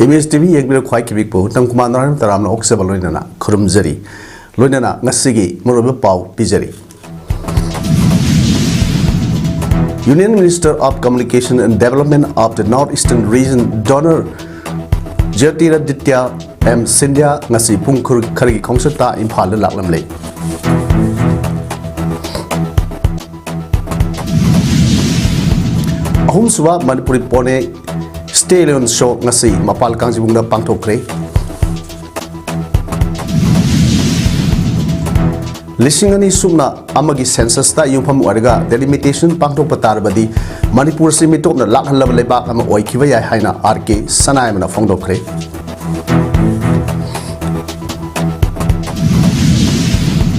Image TV yekbir khwai kibik po tang kumandaram taram na oksebal loinana khurumjari loinana ngasigi muruba pau pijari. Union Minister of Communication and Development of the Northeastern Region Donor Jyotiraditya M. Sindhya ngasi pungkur kharigi khongsata Imphal da laklam le. Ahum suwa Manipuri Pone Stallion Show ngasi mapal kangjibung da pangthokre. Lisingani sumna amagi census ta yungpham wariga delimitation pangthok patar-badi Manipur si mitop na lakhanlab lebak ama oikhiba yai haina RK Sanayamna phongdokre.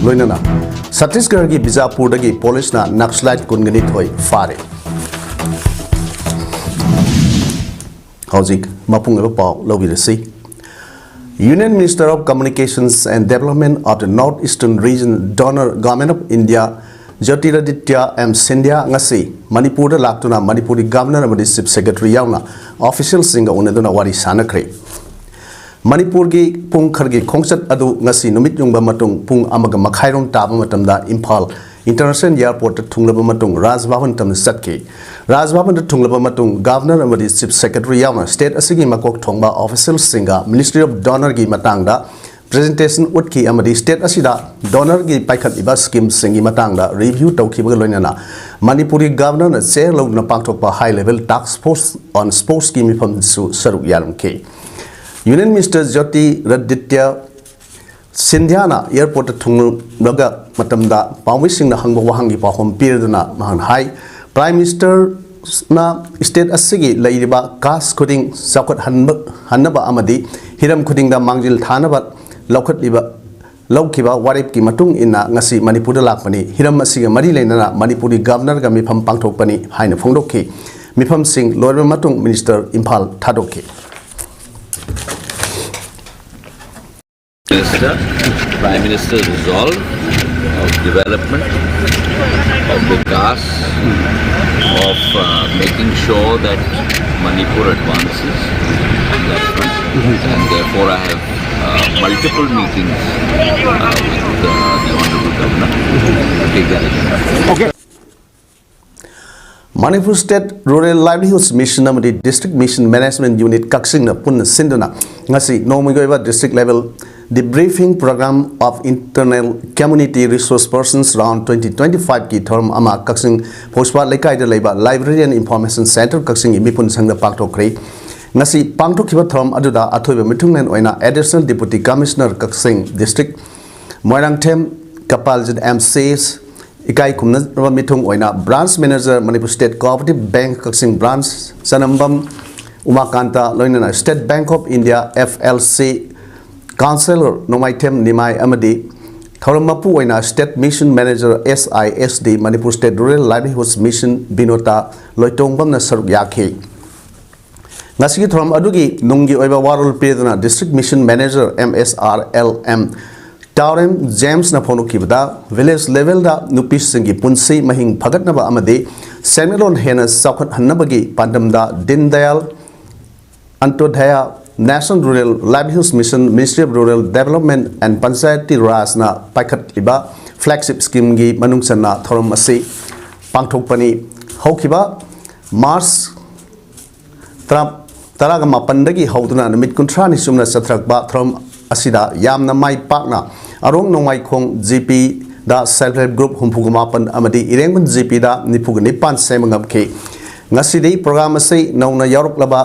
Loinana Chhattisgarh gi Bijapur dagi police na Naxalite kungani thoi fare. Housing mapung eba pau lobirasi. Union Minister of Communications and Development of the Northeastern Region Donor Government of India Jyotiraditya M. Sindhya ngasi Manipur da laktuna Manipuri Governor amadi Chief Secretary yauna official singa unaduna wari sanakre. Manipur gi pung khargi khongsat adu ngasi numit yungba matung pung amaga makhairom taba matamda Imphal International Airport thunglaba matung Raj Bhavan tam satke. Raj Bhavan thunglaba matung Governor amadi Chief Secretary yauna state asigi makok thongba official singa Ministry of Donor gi matangda presentation utki amadi state asida donor gi paikhat iba scheme singi matangda review tawkhiba loinana Manipuri Governor na chair lo na pangthokpa high level task force on sports scheme from su saruk yalam ke. Union Minister Jyotiraditya Sindhya na airport thunglaga matamda pawmising na hangba wahangi pahom piraduna mahan hai Prime Minister na state asigi lairiba kas khuding sakot hanaba amadi hiram khuding da mangjil thanaba laukhiba warip ki matung ina ngasi Manipur da lakpani hiram asiga mari leinana Manipuri Governor ga mifam pangthokpani haina phongdokki mifam sing loirba matung Minister Imphal thadokki. Prime Minister resolve of development of the task of making sure that Manipur advances on that front, and therefore I have multiple meetings with the Honorable Governor to take that agenda. Okay. Manipur State Rural Livelihoods Mission amadi District Mission Management Unit Kaksing na pun sinduna ngasi nomigoiba district level debriefing program of internal community resource persons round 2025 ki term ama Kaksing Poswa Lekai da leiba Library and Information Center Kaksing imipun sangda pangthokre ngasi pangthokhiba term aduda athoiba mithungnen oina Additional Deputy Commissioner Kaksing District Moirangthem Kapaljet MCs Ikai kumna mithung oina Branch Manager Manipur State Cooperative Bank Kaksing Branch Sanambam Umakanta loinana State Bank of India FLC Councillor Nomaitem Nimai Amadi Thoramapu oina State Mission Manager SISD Manipur State Rural Livelihoods Mission Binota Loitongbam na saruk yakhe ngasigi thoram adugi nungi oiba warul peduna District Mission Manager MSRLM Taurem James na phonu kibda village level da nupi singi punsi mahing phagatnaba amade semelon hena sakhat hannabagi pandamda Dindayal Antodhaya National Rural Livelihoods Mission Ministry of Rural Development and Panchayati Raj na paikhat liba flagship scheme gi manungsanna thoram ase pangthokpani haukiba March taraga mapandagi hauduna namit kuntrani sumna satrakba thoram asida yamna mai pakna arong nongmai khong GP da self help group humpugumapan amadi irengban GP da nipugnipan semangam-ke ngasidi program ase nauna yaruklaba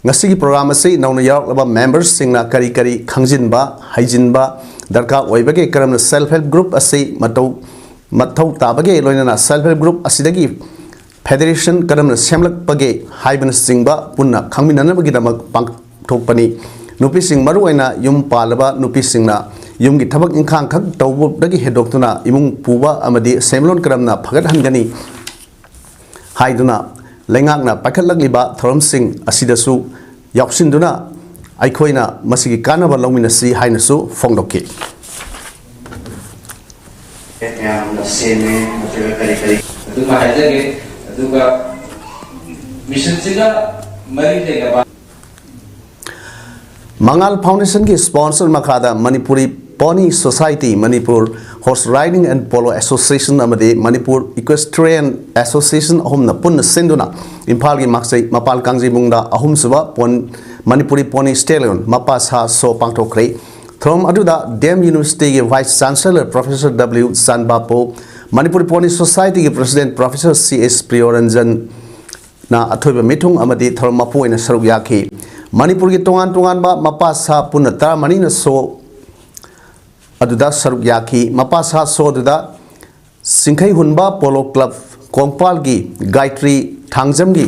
ngasigi program ase nauna yaruklaba members singna kari kari khangjinba haijinba darka oibage karamna self help group ase mathau tabage loinana self help group asidagi federation karamna semlakpage haibana singba punna khangminanabagi damak pangthokpani nupi sing maru aina yum palaba nupi singna yum gi thabak inkhang khak tawbudagi hedoktuna imung puba amadi semlon karamna phagat hangani haiduna lengakna pakhatlagliba thoram sing asidasu yaksinduna aikhoina masigi kanaba lawminasi hainasu phongdokki mission siga mari lega Mangal Foundation ki sponsor makada Manipuri Pony Society, Manipur Horse Riding and Polo Association amadi Manipur Equestrian Association ahum na punna sinduna Impal gi maksai mapal kangji bungda ahum suba pon Manipuri Pony Stallion mapas ha so pangtokre from aduda Dam University ki Vice Chancellor Professor W Sanbapo Manipuri Pony Society ki President Professor C.S. Priyoranjan na athoiba mithung amadi thorom mapu ina saruk yakhi Manipur ki tongan ba mapasa punna taramani na so aduda saruk yakhi mapasa so aduda Singkhai Hunba Polo Club Kongpal gi Gayatri Thangjam gi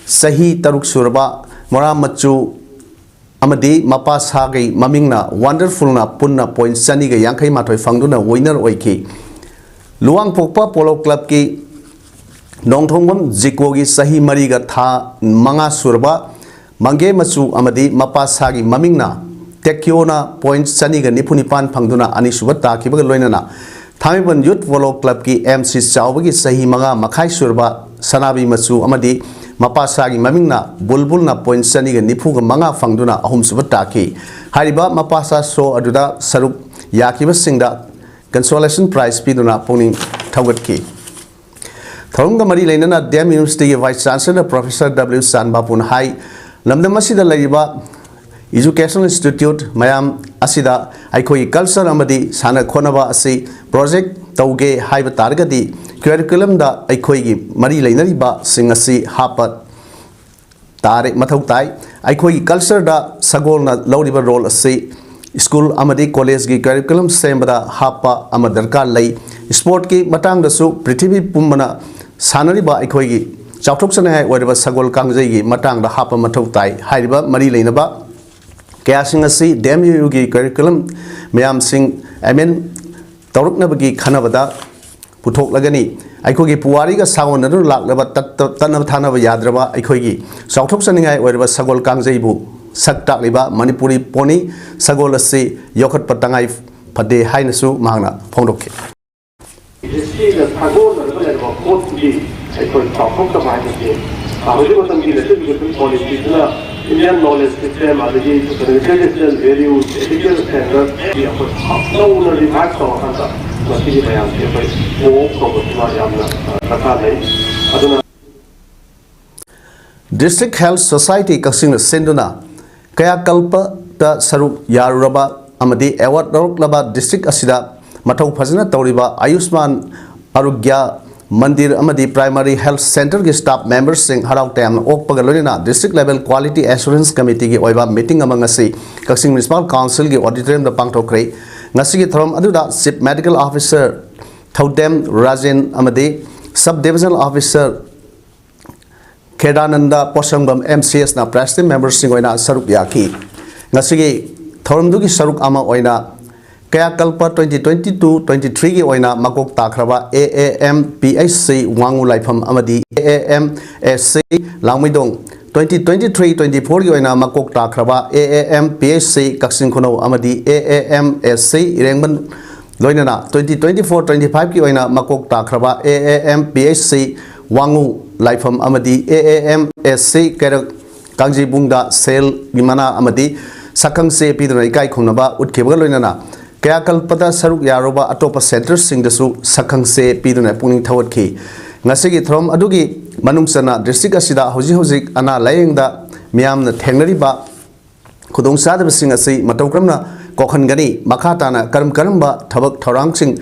sahi taruk surba mora machu amadi mapasa gi mamingna wonderful na punna point sani ga yankhai mathoi fangduna winner oiki Luang Pokpa Polo Club ki Nongthongbam Jiko gi sahi mari ga tha manga surba Mange machu amadi mapasa gi mamingna Tekiona point sani ga nipunipan phangduna ani subata ki baga loinana Thamiban Youth Polo Club ki MC Chawba gi sahi manga makhai surba sanabi machu amadi mapasa gi mamingna bulbul na point sani ga nipu ga manga phangduna ahum subata ki hariba mapasa so aduda saruk yakiba singda consolation prize piduna pongning thagat ki Thorunga mari lainana Dam University Vice Chancellor Professor W Sanbapun hai lamdam asida laiba Educational Institute mayam asida aikoi culture amadi sana khonaba asi project tauge haiba targadi curriculum da aikoi gi mari lainariba singasi hapa tare mathau tai aikoi culture da sagol na loriba role asi school amadi college gi curriculum sembada hapa amadarka lai sport ki matang da su prithvi pumbana sanariba aikoi gi chauthok sane hai oiba sagol kangjai gi matang da hapa mathau tai haiba mari lainaba kaya sing asi Dam U gi curriculum mayam sing tauruk bagi khanabada puthok lagani aikoi gi puwari ga sawon na laklaba tanab thanaba yadraba aikoi gi chauthok saningai oiba sagol kangjai bu sakta liba Manipuri Pony sagol asi yokhat patangai phade hainasu mangna phongdokki Indian knowledge system, traditional values, ethical standards, we have no impact on Hanta. Masih bayang siapa mau promosi yang terkait. District Health Society Kaksing Senduna Kaya Kalpa da Saruk Yaruraba Amadi Award Laba District Asida Matau Pazana Tauriba Ayushman Arugya Mandir Amadi Primary Health Center ki staff members sing harau tam ok pagalorina district level quality assurance committee ki oiba meeting among asi Kaksing Municipal Council ki auditorium da pangthokre ngasi ki thorom aduda chief medical officer Thaudem Rajen Amadi sub divisional officer Kedananda Poshan MCS na president members sing oina saruk yakhi ngasi ki thorom du ki saruk ama oina Kaya kalpa 2022-23 ki oina makok takraba AAM PHC wangu laifam amadi AAM SC langmidong 2023-24 ki oina makok takraba AAM PHC Kaksing Khono amadi AAM SC irengban loinana 2024-25 ki oina makok takraba AAM PHC wangu laifam amadi AAM SC kerak kangji bungda sel gimana amadi sakang se piduna ikai khonaba utkebga loinana Kaya kalpada saruk yaroba atopa center sing dasu sakang se piduna puning thawat ki ngasigi throm adugi manungsana district asida hoji ana layengda miyamna thengnari ba khudong sadab sing asi matokramna kokhan gani makhata na karam ba thabak thorang sing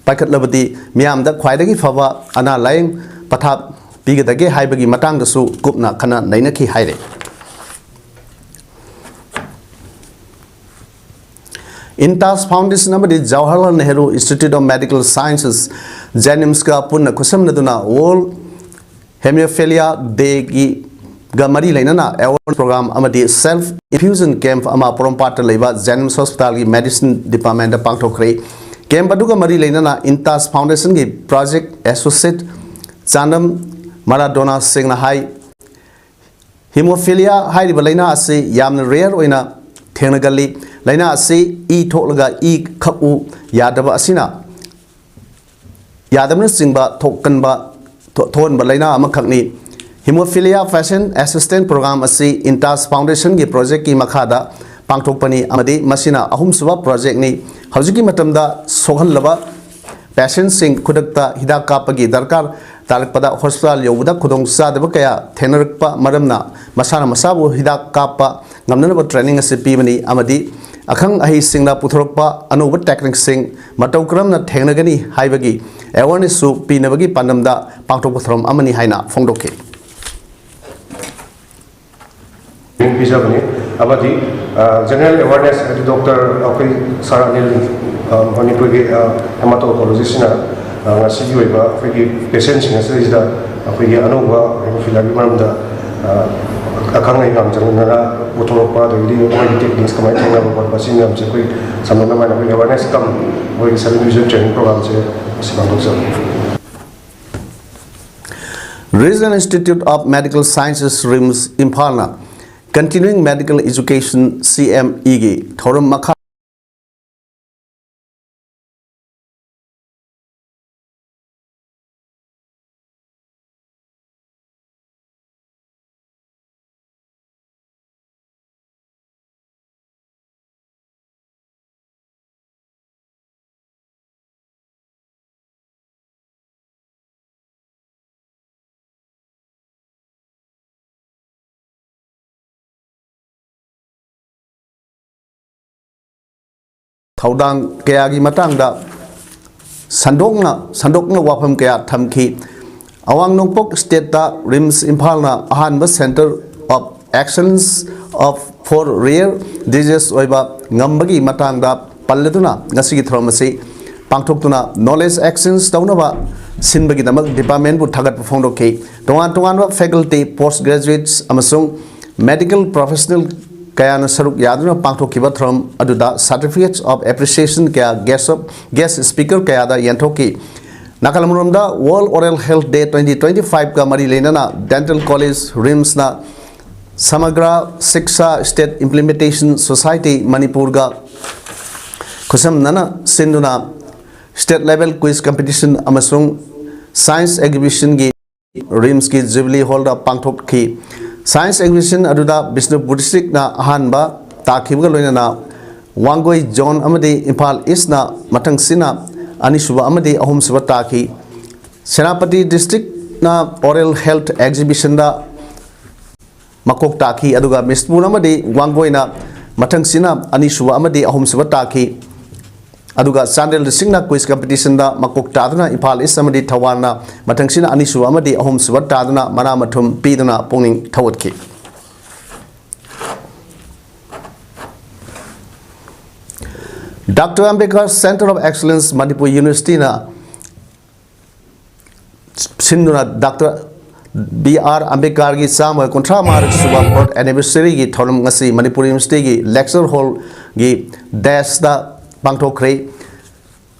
pakat labadi miyamda khwaidagi phaba ana layeng pathap bigadage haibagi matang dasu kupna khana naina ki haire Intas Foundation amadi Jawaharlal Nehru Institute of Medical Sciences Janims ka punna kusam naduna World Hemophilia Day gi gamari lainana award program amadi self infusion camp ama prompata leiba Janims Hospital gi medicine department da pangthokre camp aduga mari lainana Intas Foundation gi project associate Chandam Maradona Singh na hai hemophilia hai laina ase yamna rare oina thengnagali laina ase e tholaga e khapu yadaba asina yadamna singba thokkanba thon ba laina ama khakni Hemophilia Fashion Assistant Program asi Intas Foundation gi project ki makhada pangthokpani amadi masina ahum suba project ni hawjiki matamda sohalaba patient sing khudakta hidak kapagi darkar talakpada hospital yobda khudong sadaba kaya thenarakpa maramna masana masabu hidak kapa ngamnanaba training asi pibani amadi akhang ahi singna puthorokpa anuba technique sing matau kramna thengnagani haibagi awareness su pinabagi pandamda pangthokpa throm amani haina phongdokhe Bijabani, abadi general awareness at Dr. Sarah Neil Manipuri hematologist na ngasi yuiba figi patients nga sila figi anuba hemophilia maramda akang ay ngam jang na utolok pa dili mga techniques kamay tengah beberapa sini ngam je koi sampai nama na awareness kam koi television training program je sibang dokter. Regional Institute of Medical Sciences RIMS Imphalna Continuing Medical Education CMEG Thorum Makha Thaudang kaya gi matang da sandokna wafam kaya thamki awang nongpok state da RIMS Imphalna ahanba Center of Excellence for Rare Diseases oiba ngambagi matang da palleduna ngasigi thromasi pangthoktuna knowledge exchange taunaba sinbagi damak department bu thagat phongdokhe tongan faculty postgraduates amasung medical professional kaya saruk yaduna pangthokiba throm aduda certificates of appreciation kaya guest speaker kaya da yanthoki nakalamromda World Oral Health Day 2025 ka mari lenana Dental College RIMS na Samagra Shiksha State Implementation Society Manipur ga khusam nana sinduna state level quiz competition amasung science exhibition gi RIMS ki Jubilee Hall da pangthokki Science exhibition aduda Bishnupur district na ahanba takhibuga loinana Wangoi John amadi Imphal East na mathang sina anisuba amadi ahum suba takhi Senapati district na oral health exhibition da makok takhi aduga Mistpur amadi Wangoi na mathang sina anisuba amadi ahum suba takhi aduga Chandel district na quiz competition da makok taduna Imphal East amadi Thawan na mathang sina anisuba amadi ahum suba taduna mana mathum piduna pungning thawatki Dr. Ambedkar Center of Excellence Manipur University na sinduna Dr. B.R. Ambedkar gi sama kontra marak suba port anniversary gi thorum ngasi Manipur University gi lecture hall gi dash da pangthokre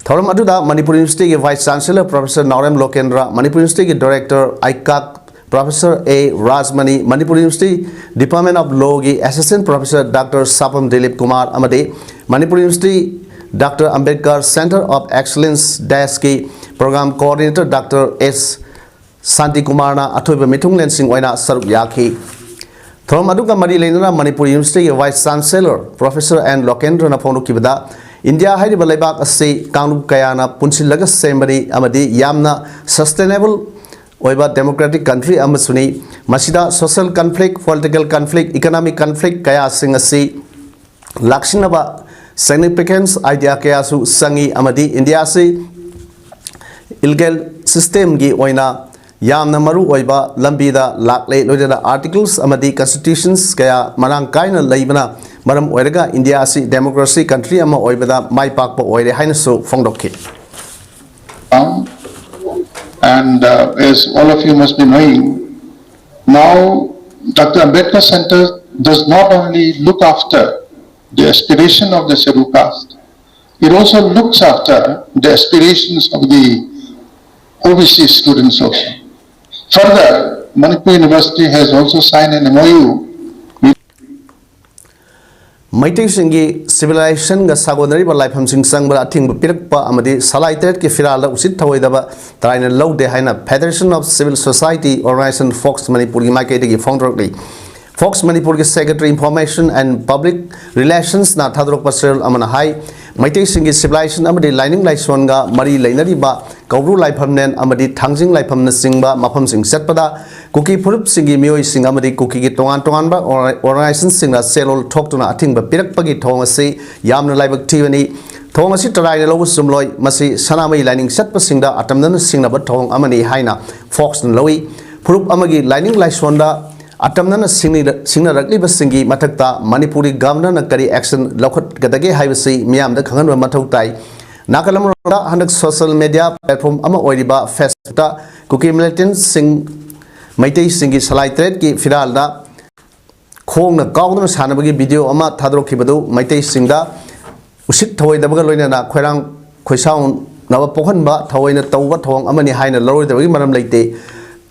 thorum aduda Manipur University gi Vice Chancellor Professor Naurem Lokendra Manipur University gi Director ICAC Professor A. Rajmani Manipur University Department of Law gi Assistant Professor Dr. Sapam Dilip Kumar amade Manipur University Dr. Ambedkar Center of Excellence Dash ki Program Coordinator Dr. S. Santi Kumar na athoiba mithung lensing oina saruk yakhi thorum aduga mari leinana Manipur University gi Vice Chancellor Professor N. Lokendra na phonu kibada India hairiba leibak ase kanglup kayana punsilaga sembari amadi yamna sustainable oiba democratic country amasuni masida social conflict political conflict economic conflict kaya sing ase lakshinaba significance idea kaya su sangi amadi India se illegal system gi oina yamna maru oiba lambida lakle loida articles amadi constitutions kaya manang kaina leibana maram oiraga India si democracy country ama oibada mai pakpa oire haina so phongdokhi and as all of you must be knowing now Dr. Ambedkar Center does not only look after the aspiration of the scheduled caste, it also looks after the aspirations of the overseas students also. Further, Manipur University has also signed an MOU Maitai Singi civilization ga sagonari ba laifam sing sang ba ating pirak pa amadi salaitet ki firala usit thawai daba traina low de haina Federation of Civil Society Organization Fox Manipur gi makai de gi founder li Fox Manipur gi Secretary Information and Public Relations na thadrok pasel amana hai Maitai Singi civilization amadi lining laison ga mari lainari ba kauru laifam nen amadi thangjing laifam na singba mafam sing setpada Kuki Purup Singi Mio Singamadi Kuki Tongan Tongan ba organization singna selol talk to na ating ba pirak pagi thong si yamna laibak tivani thong si tarai lo sumloi masi sanamai lining set pa singda atamdan singna ba thong amani haina Fox loi Purup amagi lining laisonda atamdan singna rakli ba singi matakta Manipuri governor na kari action lokhat gadage haibasi miyam da khangan ba mathau tai nakalam ronda handak social media platform ama oiriba Facebook ta Kuki militant sing Maitai Singi Salai Thread ki Firalda Kong na Kaudana Sanabagi video ama Thadro Kibadu Maitai Singda Usit Toy the Bagalina Querang Quasound Nava Pohanba Toyna Towa Tong Amani Hina Lower the Rimaram Late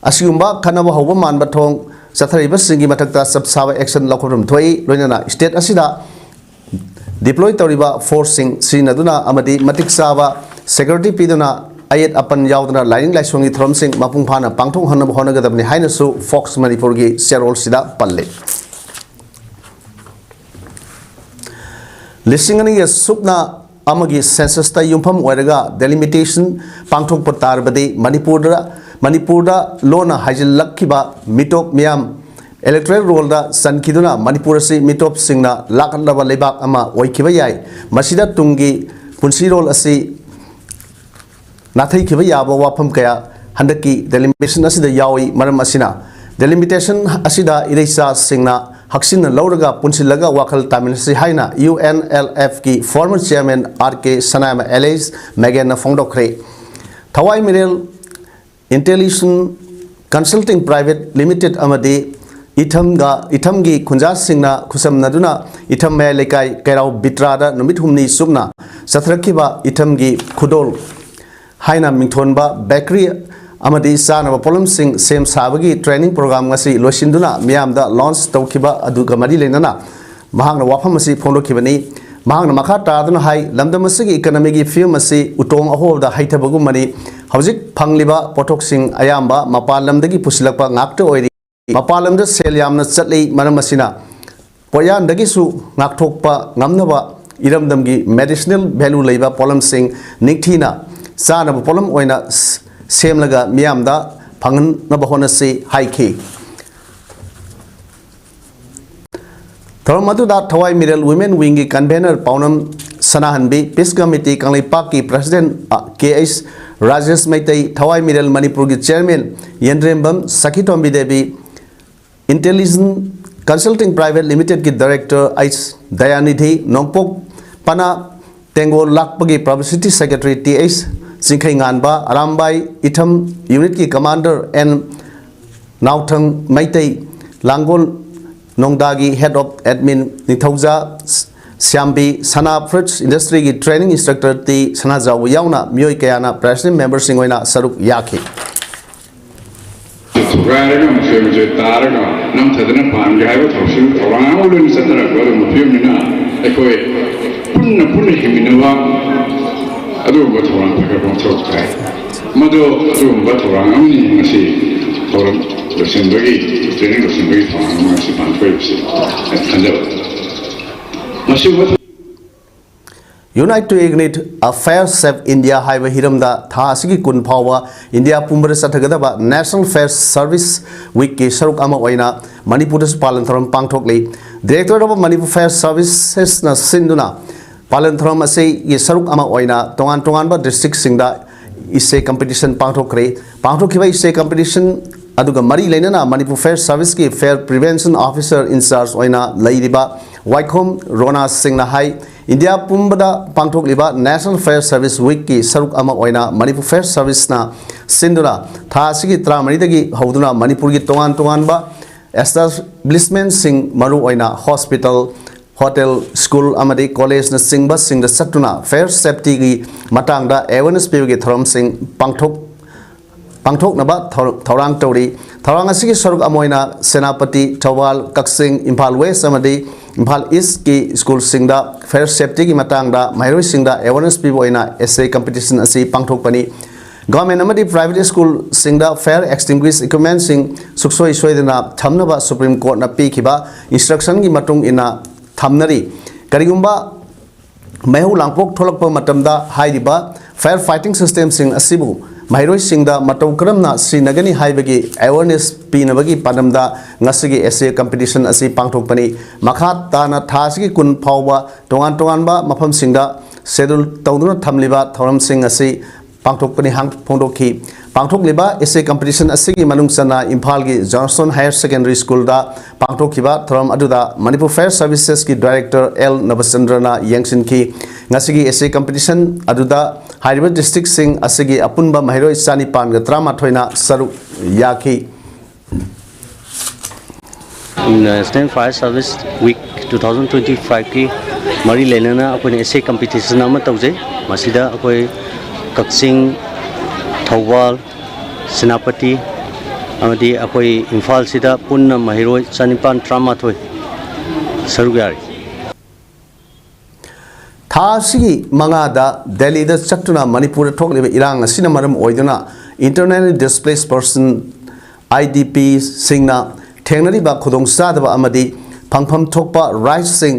Asumba Kanava Hovaman Batong Sathariba Singi Matata Subsava Action Locorum Toy Lonana State Asida Deploy Toriba Forcing Sinaduna Amadi Matik Sava Security Piduna Ayat apan yaudana lining laisongi thromsing mapung phana pangthong hanna bhona gadabni haina su Fox Manipur gi serol sida palle lisingani ya supna amagi census ta yumpham oiraga delimitation pangthok patar bade Manipurda lona hajil lakhiba mitop miam electoral roll da sankiduna Manipur si mitop singna lakadaba lebak ama oikiba yai masida tungi punsi roll asi Nathai Kiva Yaba Wapam Kaya Handaki delimitation Asida Yawi Maram Asina delimitation Asida Irisa Singna Haksina Lauraga Punsilaga Wakal Taminasi Haina UNLF ki former chairman RK Sanama Allies Megana Fondokre Tawai Mirel Intelligence Consulting Private Limited Amade Itamgi Kunja Singna Kusam Naduna Itam Lekai Kerau Bitrada Numithumni Subna Satrakiba Itamgi Kudol Haina Mingthonba Bakery Amadi Sana Polum Sing Same Sabagi training program ngasi Losinduna Miamda launch Taukiba Aduga Madi Lenana Mahang Wapamasi Pondo Kibani Mahang Makata Adana Hai Lamdamasigi economic filmasi Utong Aho the Haitabagu Mani Hausik Pangliba Potok Sing Ayamba Mapalamdagi Pusilapa Ngakto Oiri Mapalam the Selyamna Satli Manamasina Poyan Dagisu Ngaktokpa Ngamnava Iramdamgi medicinal value labor Polum Sing Niktina Sana Polam Oina Same Laga Miamda Pangan Nabahona say Haiki Thamadu that Tawai Middle Women Wingi Convener Paunam Sanahanbi Peace Committee Kangli Paki President KS Rajesh Maitai Tawai Middle Manipurgi Chairman Yendrembam Sakitombi Devi Intelligence Consulting Private Limited ki Director Ais Dayanidhi Nongpok Pana Tengo Lakpagi Publicity Secretary TS Singkai Nganba Arambai Itam Unit ki Commander and Nautang Maitai Langol Nongdagi Head of Admin Nithauza Siambi Sana Fruits Industry ki Training Instructor T Sanaza Yauna Miyoi Kayana President Member Singoina Saruk Yaki Adu buat orang pakai bangsa kai, madu adu buat orang ini masih orang dosen bagi, training dosen bagi orang masih pantai masih, kanjau masih buat. Unite to Ignite a Fair Safe India Highway Hiramda Thasigi Kun Power India Pumbara Satagadaba National Fair Service Week ki Saruk Ama Oina Manipur's Palantharam Pangthokli Director of Manipur Fair Services na Sinduna Palantharam Ase ye Saruk Ama Oina Tongan ba district singda isse competition Pangthokre Pangthokhiba isse competition aduga mari leinana Manipur Fair Service ki Fair Prevention Officer in charge Oina Lairiba Waikhom Rona Singh na hai India Pumbada Pangthok Liba National Fair Service Week ki Saruk Ama Oina Manipur Fair Service na Sindura Thasigi Tramanidagi Hauduna Manipur ki Tongan ba establishment Sing Maru Oina Hospital Hotel School Amadi College na Singba Sing the Satuna Fair Safety ki Matangda Awareness Pigi Throm Sing Pangthok pangthoknaba thorang tori thorang asigi saruk amoina senapati thawal kaksing imphal west amadi imphal east ki school singda fair safety ki matangda mairoi singda awareness piboina essay competition asi pangthokpani government amadi private school singda fair extinguish equipment sing suksoi soidana thamnaba supreme court na pikhiba instruction gi matung ina thamnari karigumba mahu langpok tholakpa matamda hairiba fire fighting system sing asibu mairoi singda matau karamna srinagani haibagi awareness pinabagi padamda ngasigi essay competition asi pangthokpani makha tana thasigi kun phawba tongan ba mafam singda schedule tawduna thamliba thoram sing asi pangthokpani hang phongdokhi pangthokliba essay competition asigi manungsana imphal gi johnson higher secondary school da pangthokhiba thoram aduda manipur fair services ki director l navasandrana yangsin ki ngasigi essay competition aduda hariba district sing asigi apunba mahiroi sani pan ga trama thoina saru yakhi National Fire Service Week 2025 ki mari lenana apone essay competition ama tawje masida akoi kaksing thawal senapati amadi akoi imphal sida punna mahiroi sanipan trama thoi sarugari Thasigi mangada Delhi da chaktuna Manipur thokliba irang asina maram oiduna internally displaced person IDP singna thengnari ba khudong sadaba amadi phangpham thokpa rights sing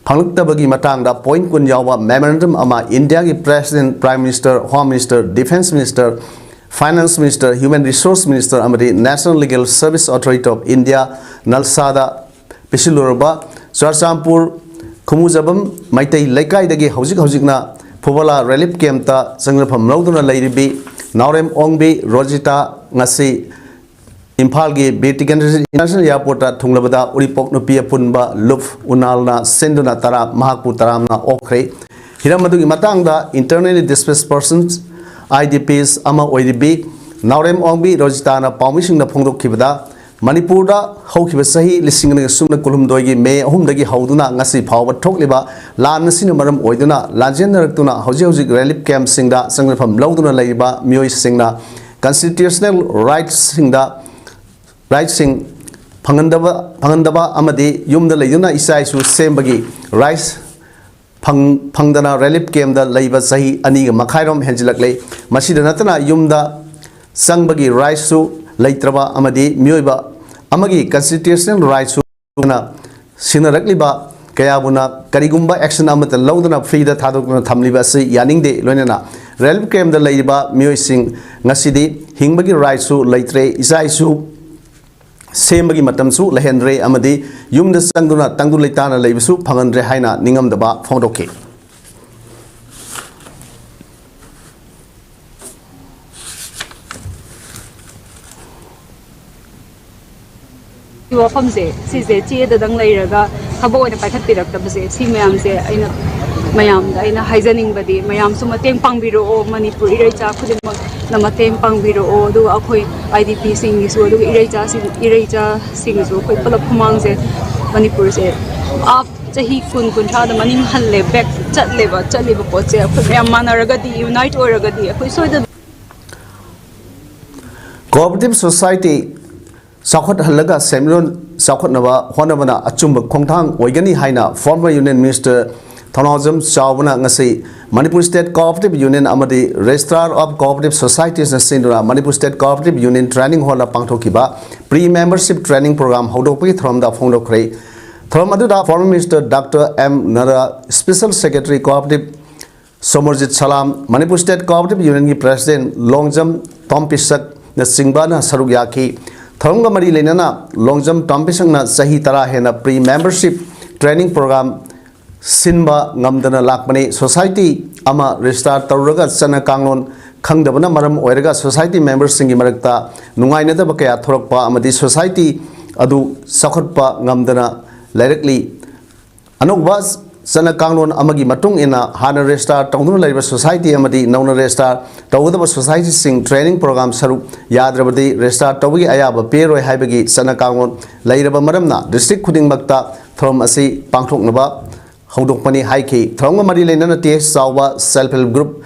phangluktabagi matangda point kun yawa memorandum ama India gi president prime minister home minister defense minister finance minister human resource minister amadi national legal service authority of India nalsada pisilurba Charchampur Kumuzabam Maitai Laikai dagi hojikna Pubala relief camp ta sangrafam lauduna lairibi Naurem Ongbi Rojita ngasi Imphal gi Betigan International Airport ta thunglabada uripok nupia punba luf unalna senduna tara mahakpu taramna okre hiramadungi matangda internally displaced persons IDPs ama oiribi Naurem Ongbi Rojita na pawmising na phongdokhibada Manipur da haukiba sahi lising na sumna kulumdoi me ahumdagi hauduna ngasi phawba thokliba lan nasina maram oiduna lanjen naratuna hauji relief camp singda sangrafam lauduna laiba mioi singna constitutional rights sing phangandaba amadi yumda laiduna isaisu sembagi rights phangdana relief camp da laiba sahi ani ga makhairom henjilaklei masida natana yumda sangbagi rights su Laitraba amadi mioiba amagi constitutional rights na sinarakliba kayabuna karigumba action amata laudana free da thadokna thamliba se yaning de loinana relief camp da laiba mioising ngasidi hingbagi rights su laitre isaisu sembagi matamsu lehendre amadi yumda sangduna tangdu leitana leibisu phangandre haina ningamdaba phongdoke wafamse sise che da dang leiraga thabo ina paikhat pirak tabse si mayam se aina mayam da aina haizaning badi mayam su mateng pangbiro o manipur iraicha khudimak na mateng pangbiro o du akhoi IDP sing su du iraicha sing su khoi palap khumang se manipur se ap chahi kun tha da maning halle back chatleba pot se akhoi mayam manaraga di unite oraga di akhoi soida cooperative society Sakhat halaga Samuel Sakhat Nava Honavana Achumba Kongtang Oigani Haina former Union Minister Thanazam Chawna Ngasi Manipur State Cooperative Union Amadi Registrar of Cooperative Societies Sindura Manipur State Cooperative Union Training Hall Pangthokiba Pre-Membership Training Program Hodopi from the Phongdokre From Aduda former Minister Dr. M. Nara Special Secretary Cooperative Somerjit Salam Manipur State Cooperative Union President Longjam Tompisak Singbana Sarugyaki Tharunga Mari Lenana, Longjam Tompisangna Sahi Tara Hena pre-membership training program Sinba Ngamdana Lakmani Society Ama Restart Tauraga Sana Kanglon Kangdabana Maram Oerga Society members Singi Marakta Nungainada Bakaya Thorakpa Amadi Society Adu Sakotpa Ngamdana directly Anubas Sana Kanglon Amagi Matung ina Hana Restart Tongduna Labor Society Amadi Nauna Restart Tawudaba Society Sing Training Program Saru Yadrabadi Restart Tawagi Ayaba Pero Haibagi Sana Kanglon Lairaba Maramna District Kuding Bakta from Asi Pangtok Naba Hodokpani Haiki Thronga Mari Lenana TS Sawa Self Help Group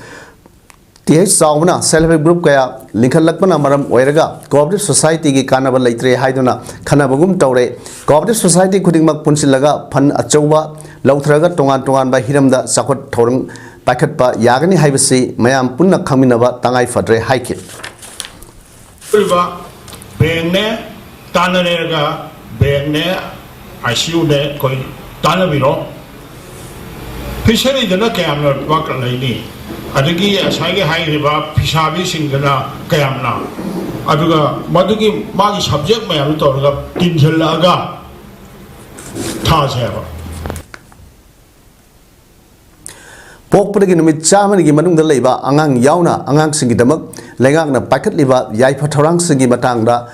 TH Sauna Self Help Group Kaya Lincoln Lakmana Maram Oiraga Cooperative Society ki Kanaba Laitre Haiduna Kanabagum Taure Cooperative Society Kudingmak Punsilaga Pan Achowa Lautraga Tongan by Hiramda Sakot Torung Pakatpa Yagani Hibasi Mayam Punna Kaminava Tangai Fadre Haiki Bene Tanarega Bene ICU de Koi Tanaviro Fishery the camera work lady Adagi Sagi High River Pishabi Singana Kayamna Aduga Madugi Magi subject may have told up Tinjalaga Tazeva Pokpagi Numit Chamani Manung the Leba, Angang Yauna, Angang Singidamak, Legana Packet Liva, Yaipatarang Singi Matanga,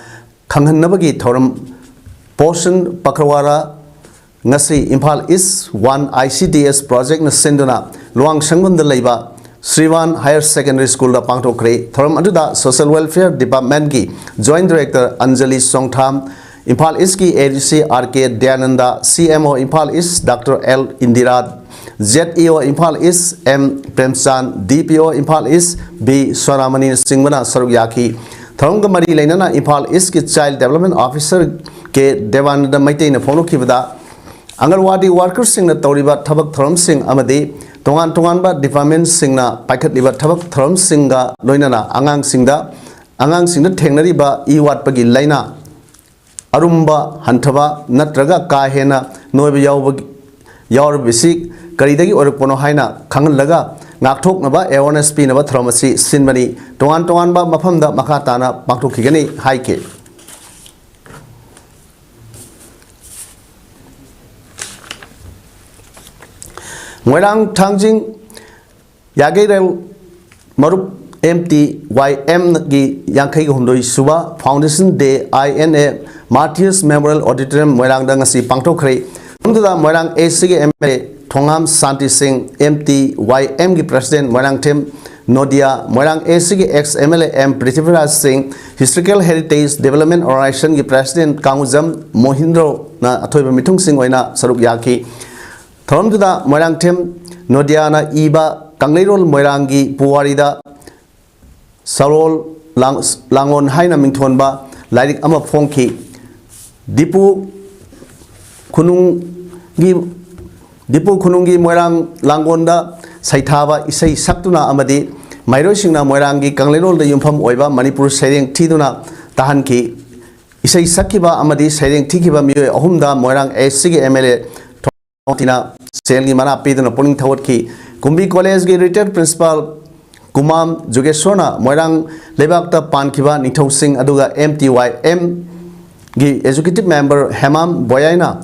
Kangan Nabagi Torum, Poshan, Pakrawara, Nasi, Impal East, 1 ICDS project Nasenduna, Luang Shangun the Leba, Srivan Higher Secondary School da Pangto Kre, Thorum Aduda Social Welfare Department ki Joint Director Anjali Songtham, Impal East ki ADC RK Dyananda, CMO Impal East Dr. L Indira, ZEO Impal East M Premsan, DPO Impal East B Swaramani Singhwana Sarugyaki, Thorum Mari Lenana Impal East ki Child Development Officer ke Devananda Maite na Phono Kivada, Angalwadi workers sing na Toriba Tabak Thorum Singh Amade, Tongan ba department singna packet liba thabak tharam singa loinana angang singda thengnari ba iwat pagi laina arumba hanthaba natraga ka hena noiba yaur bisik karidagi orpono haina khanganlaga ngakthok ba awareness pi ba tharamasi sinbani tongan ba mafamda makatana pangthokigani haike Moirang Tangjing Yagirel Marup MTYM Gi Yankai Hundoi Suba Foundation Day INA Martyrs Memorial Auditorium Moirang Dangasi Pangto Kre Unduda Moirang ACG MLA Thongam Santi Singh MTYM Gi President Moirang Tim Nodia Moirang ACG ex MLA M Prithviraj Singh Historical Heritage Development Organization Gi President Kanguzam Mohindro Na Athoiba Mithung Singh Oina Saruk Yaki Thorum to the Moirang Tim, Nodiana Iba, Kanglirol Moirangi, Puarida, Sarol Langon Haina Mingtonba, Lidik Ama Fonki, Dipu Kunungi Moirang Langonda, Saitava, Isai Saktuna Amadi, Mairosina Moirangi, Kanglirol the Yumpam Oiva, Manipur Saying Tiduna, Tahanki, Isai Sakiba Amadi, Saying Tikiba Mue, Ohumda, Moirang, a Sig MLA. Tina Selgi Mana Pidana Puning Tawaki, Kumbi College retired principal Kumam Jugeshona, Moirang Lebakta Pankiva, Nito Singh Aduga MTYM Gi executive member Hemam Boyaina,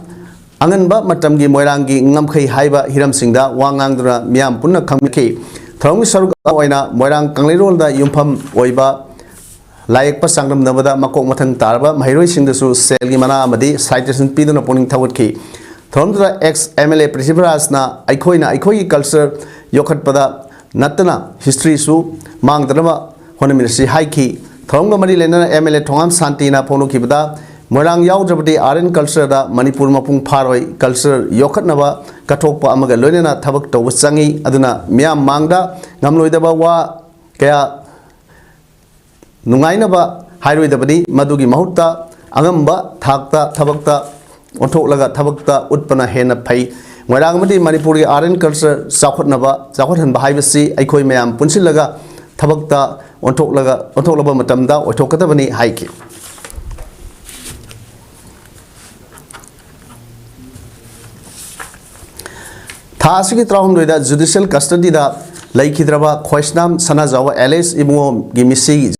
Anganba Matamgi Moirangi Ngamkai Haiba Hiram Singda, Wangandra Miam Puna Kamiki, Throngi Saruk Oina, Moirang Kanglirol da Yumpam Oiba, Layak Pasangam Navada, Makok Matan Tarba, Mahiro Sindasu, Selgi Mana Amadi, Citation Pidana Puning Tawaki. From the ex MLA Prithviraj na Aikoi culture Yokhat Pada Natana history su Mang Drama Honamirsi Haiki Thonga Mari Lena MLA Tongam Santina Pono Kibada Morang Yaudabadi RN culture da Manipur Mapung Paroi culture Yokhat Nava Katopa Amaga Lena Tabak to Wasangi Aduna Miam Mangda Namloidaba wa Kaya Nungainaba Highway Dabadi Madugi Mahuta Agamba Takta Tabakta Ontolaga Tabakta Utpana Hena Pai Marangmati Manipuri RN culture Sakot Nava Sakot and Bahivasi Aikoi Mayam Punsilaga Tabakta Ontolaba Matamda or Tokatavani Haiki Tasiki Traum with that judicial custody da Laikidraba Khoisnam Sanazawa Alice Imu Gimisi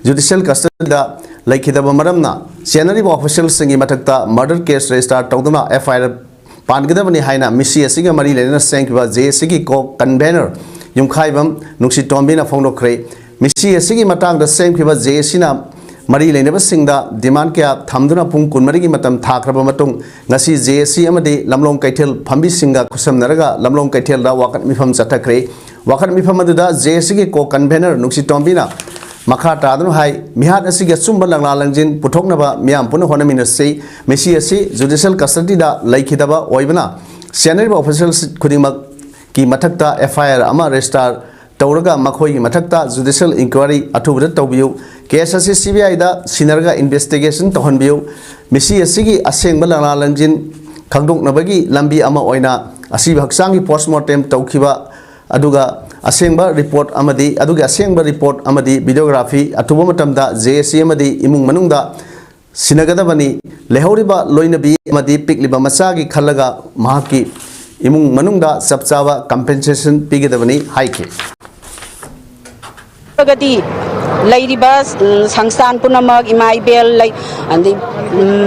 judicial custody da Laikidaba Maramna Senary official Singi Matakta murder case register Togduna FIR Pangidavani Haina Missi Siga Mari Lena Sankiva J Sigi Ko Convener Yumkaibam Nuxi Tombina Fondo Cray Missi Sigi Matang the same Kiva J Sina Mari Lena Singda Demand Kia Tamduna Pung Kunmarigi Matam Takrabamatung Nasi JC Amadi Lamlong Kaitel Pambi Singa Kusam Naraga Lamlong Kaitel Da Wakat Mifam Satakre Wakat Mifamaduda J Sigi Ko Convener Nuxi Tombina Makata Adun Hai Mihat Asig Sumba Langjin Putoknaba Miam Puna Honamina say Messi judicial custody da Laikidaba Oibana Senate officials Kudimak Ki Matakta FIR Ama Restar tawraga makhoi gi mathakta judicial inquiry athubda tawbiu case asi CBI da sinarga investigation tohanbiu misi asigi asengba lana langjin khangdoknabagi lambi ama oina asi haksangi postmortem tawkhiba aduga asengba report amadi aduga asengba report amadi videography atuba matamda JSC amadi imung manungda sinagadabani lehoriba loinabi amadi pikliba masagi khalaga mahaki imung manungda sabchawa compensation pigedabani haike Pragati Lairiba Sangstan Punamak Imaibel like and the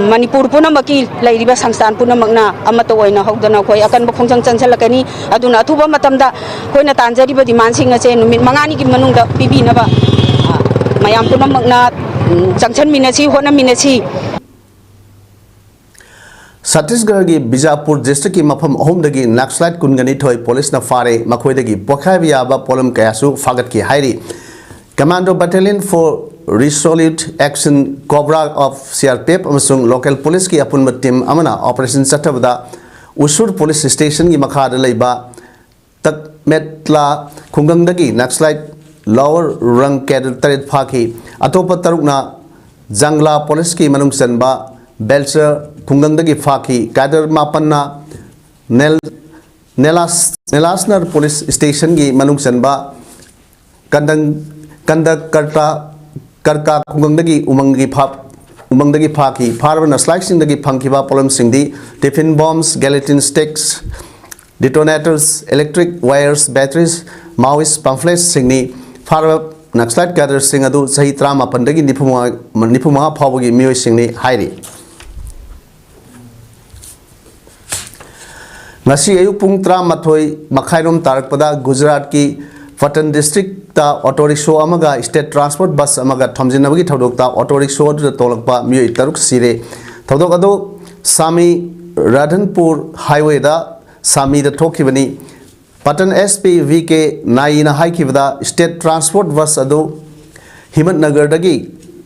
Manipur Punamaki Lairiba Sangstan Punamagna Amatoina Hogdana Koi Akan Bokong Chansalakani Aduna Tuba Matamda Koina Tanzariba demanding a chain Mangani Manunga Pibinaba Mayam Punamagna Junction Minachi Hona Minachi Chhattisgarh gi Bijapur district ki mafam ahum dagi Naxalite kungani thoi police na fare makhoi dagi pokhaibiya ba polum kayasu fagat ki hairi Commando Battalion for Resolute Action Cobra of CRPF amasung local police ki apunma team amana operation chatabda Usur police station gi makhada leiba Takmetla khungang dagi Naxalite lower rang cadre tarit phaki atopa tarukna Jangla police ki manung sanba Belcher khungang dagi phaki cadre mapanna Nelasnar police station gi manung sanba Kanda Karka Kungandagi Umangdagi Paki, Parvana slicing the Punkiba Polam Singdi, tiffin bombs, gelatin sticks, detonators, electric wires, batteries, Maoist pamphlets, Singni, Parva Naxalite gather Singadu, Sahitrama Pandagi Nipuma Pawagi Mui Singni, Hairi. Nasi Ayupung Tramatoi, Makhairum Tarakpada, Gujarat ki Patan district ta auto rickshaw amaga state transport bus amaga thomjinabagi thodok ta auto rickshaw du tolakpa mioi taruk sire thodok ado Sami Radhanpur highway da Sami da thokibani Patan SP VK naina haikibda state transport bus ado Himatnagar dagi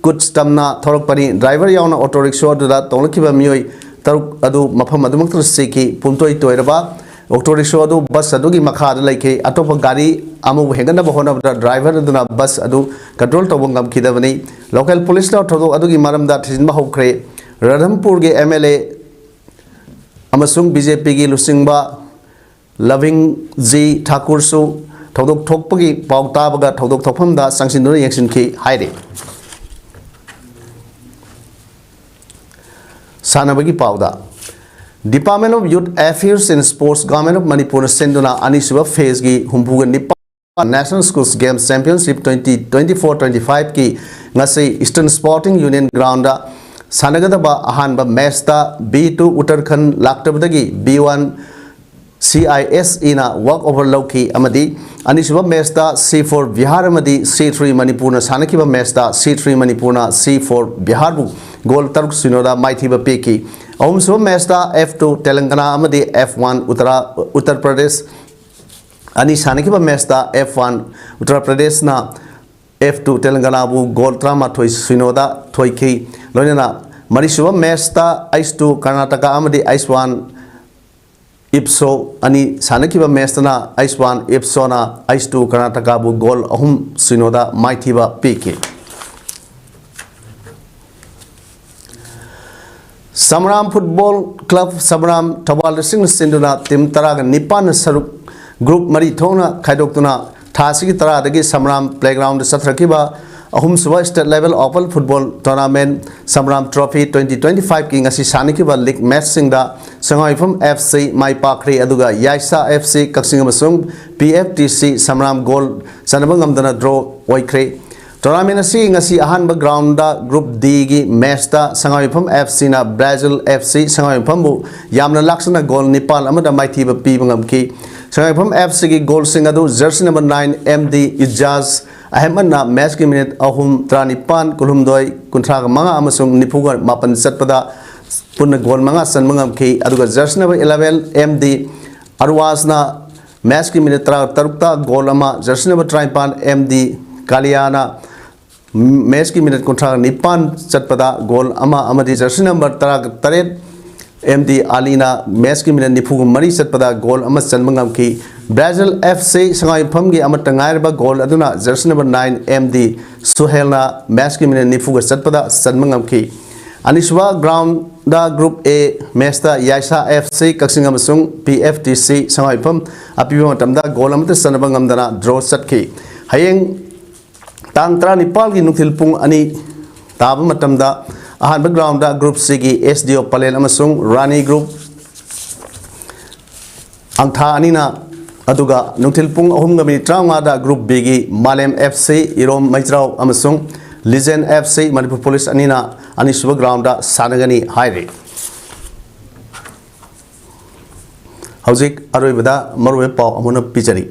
goods tamna thorokpani driver yauna auto rickshaw du da tolakiba mioi taruk ado mafam adumaktra seki puntoi toiraba auto rickshaw adu bus adu gi makha laike atopa gari amu hengana bahona driver aduna bus adu control tobongam khidabani local police la thodo adu gi maramda thinba hokre Radhampur ge MLA amasung BJP gi lusingba Loving G Thakur su thodok thokpagi pawta baga thodok thokpamda sangsinuna yengsin ki haire sanabagi pawda Department of Youth Affairs and Sports Government of Manipur senduna anisuba phase gi humpuga nipa National Schools Games Championship 2024-25 ki ngasi Eastern Sporting Union ground da sanagadaba ahanba match da B2 Uttarakhand laktabdagi B1 CIS ina walk over loki amadi anisuba match da C4 Bihar amadi C3 Manipur na sanakiba match da C3 Manipur na C4 Bihar bu goal taruk sinoda maithiba peki Omso match da F2 Telangana amadi F1 Uttar Pradesh Ani sanakiba match da F1 Uttar Pradesh na F2 Telangana bu goal trama thoi sinoda thoiki loinana marisuba match da Ice2 Karnataka amadi Ice1 Ipso ani sanakiba match na Ice1 Ipso na Ice2 Karnataka bu goal ahum sinoda maithiba peki Samram Football Club Samram Tawal Singh Sinduna Tim Taraga Nipan Saruk Group Mari Thona Kaidoktuna Thasiki Tara Dagi Samram Playground Satrakiba Ahum Suba State Level Open Football Tournament Samram Trophy 2025 King Asi Sanikiba League Match Singda Sangoifam FC Mai Pakri Aduga Yaisa FC Kaksingamasung PFTC Samram Goal Sanabangam Dana Draw Oikre Tournament asi ngasi ahanba ground da Group D gi match da Sangoifam FC na Brazil FC Sangoifam bu yamna laksana goal Nepal amada maithiba pibangam ki Sangoifam FC gi goal singadu jersey number 9 MD Ijaz ahman na match ki minute ahum tranipan kulumdoi kunthra manga amasung nipuga mapan satpada punna goal manga san mangam ki aduga jersey number 11 MD Arwas na match ki minute tarukta goal ama jersey number 35 MD Kaliana match ki minute kontra nipan chatpada goal ama amadi jersey number taret MD Alina match ki minute nipu mari chatpada goal ama chanmangam ki Brazil FC sangai phamgi amata ngairba goal aduna jersey number 9 MD Suhelna match ki minute nifu ga satpada sanmangam ki Aniswa ground da group A match da Yaisa FC Kaksinga Masung PFTC sangai pham apiwa matamda goal amata sanabangam dana draw satki hayeng tang tra nipal gi nuthil pung ani tab matamda ahan ground da group C gi SDO Palen amasung Rani group angtha anina aduga nuthil pung ahum ga minute 35 da group B gi Malem FC Irom Maijrao amasung Legend FC Manipur Police anina aniswa ground da sanagani haire hauzik aroibada marwe paw amuna pichari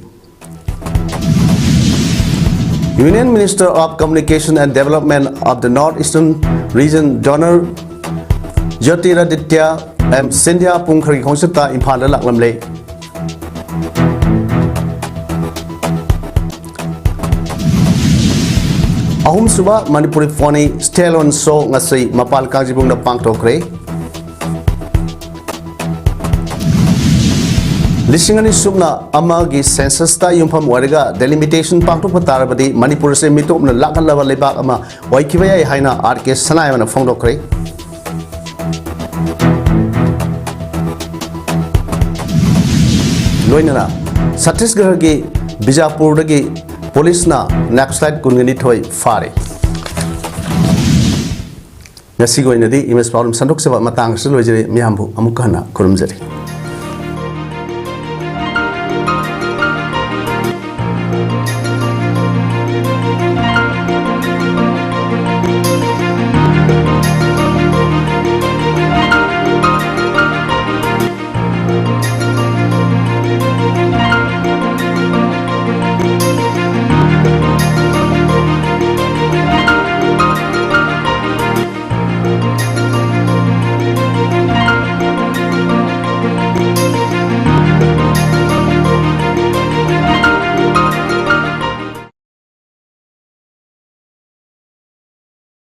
Union Minister of Communication and Development of the Northeastern Region Donor Jyotiraditya M Sindhya Pungkhari Khongsata Imphal da laklamle Ahum suba Manipuri Phony Stallion Show ngasai mapal kangjibung da pangtokre Lishingani subna amagi census ta yumpham wariga delimitation pangtok patarabadi Manipur se mitop na lakhan level lebak ama waikibaya haina RK sanayana phongdokre Loinana Chhattisgarh gi Bijapur dagi police na Naxalite kungani thoi fare ngasi goinadi image problem sandok seba matang se lojere miyambu amukana kurumjari